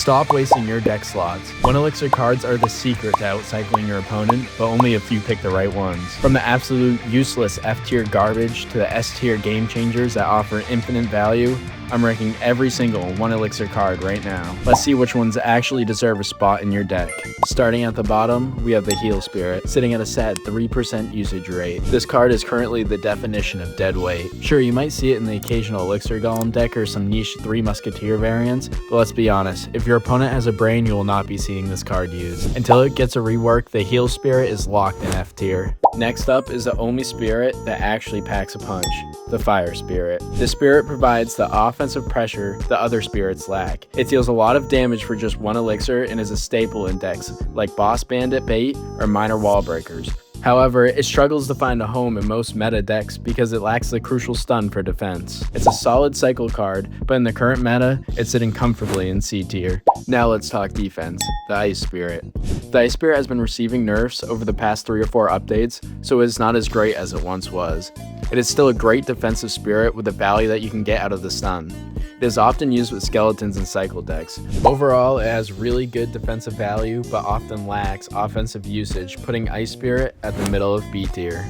Stop wasting your deck slots. 1 Elixir cards are the secret to outcycling your opponent, but only if you pick the right ones. From the absolute useless F-tier garbage to the S-tier game changers that offer infinite value, I'm ranking every single 1 Elixir card right now. Let's see which ones actually deserve a spot in your deck. Starting at the bottom, we have the Electro Spirit, sitting at a sad 3% usage rate. This card is currently the definition of dead weight. Sure, you might see it in the occasional Elixir Golem deck or some niche 3 Musketeer variants, but let's be honest, if your opponent has a brain, you will not be seeing this card used. Until it gets a rework, the Electro Spirit is locked in F tier. Next up is the only spirit that actually packs a punch, the Fire Spirit. This spirit provides the offensive pressure the other spirits lack. It deals a lot of damage for just 1 elixir and is a staple in decks like Boss Bandit Bait or Minor Wall Breakers. However, it struggles to find a home in most meta decks because it lacks the crucial stun for defense. It's a solid cycle card, but in the current meta, it's sitting comfortably in C tier. Now let's talk defense, the Ice Spirit. The Ice Spirit has been receiving nerfs over the past 3 or 4 updates, so it is not as great as it once was. It is still a great defensive spirit with the value that you can get out of the stun. It is often used with skeletons and cycle decks. Overall, it has really good defensive value, but often lacks offensive usage, putting Ice Spirit at the middle of B tier.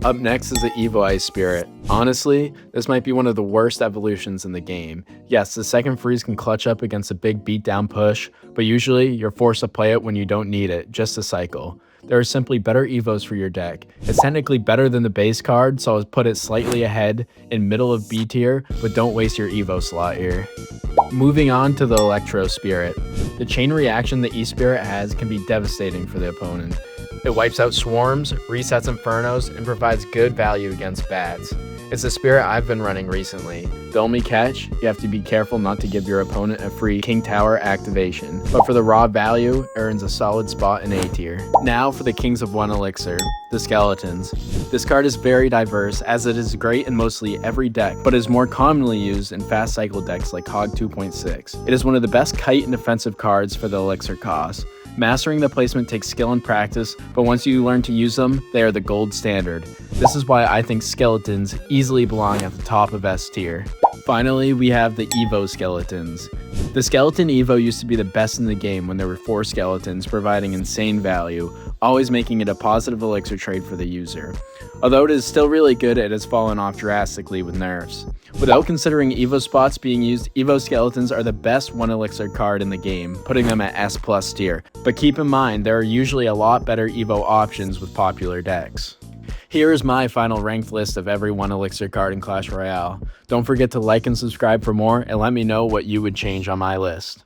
Up next is the Evo Ice Spirit. Honestly, this might be one of the worst evolutions in the game. Yes, the second freeze can clutch up against a big beatdown push, but usually you're forced to play it when you don't need it, just to cycle. There are simply better evos for your deck. It's technically better than the base card, so I'll put it slightly ahead in middle of B tier, but don't waste your evo slot here. Moving on to the Electro Spirit. The chain reaction the E-Spirit has can be devastating for the opponent. It wipes out swarms, resets infernos, and provides good value against bats. It's a spirit I've been running recently. The only catch, you have to be careful not to give your opponent a free King Tower activation, but for the raw value, it earns a solid spot in A tier. Now for the Kings of 1 Elixir, the Skeletons. This card is very diverse as it is great in mostly every deck, but is more commonly used in fast cycle decks like Hog 2.6. It is one of the best kite and defensive cards for the Elixir cost. Mastering the placement takes skill and practice, but once you learn to use them, they are the gold standard. This is why I think Skeletons easily belong at the top of S tier. Finally, we have the Evo Skeletons. The Skeleton Evo used to be the best in the game when there were 4 skeletons providing insane value, always making it a positive elixir trade for the user. Although it is still really good, it has fallen off drastically with nerfs. Without considering Evo spots being used, Evo Skeletons are the best 1 elixir card in the game, putting them at S+ tier. But keep in mind, there are usually a lot better Evo options with popular decks. Here is my final ranked list of every 1 elixir card in Clash Royale. Don't forget to like and subscribe for more, and let me know what you would change on my list.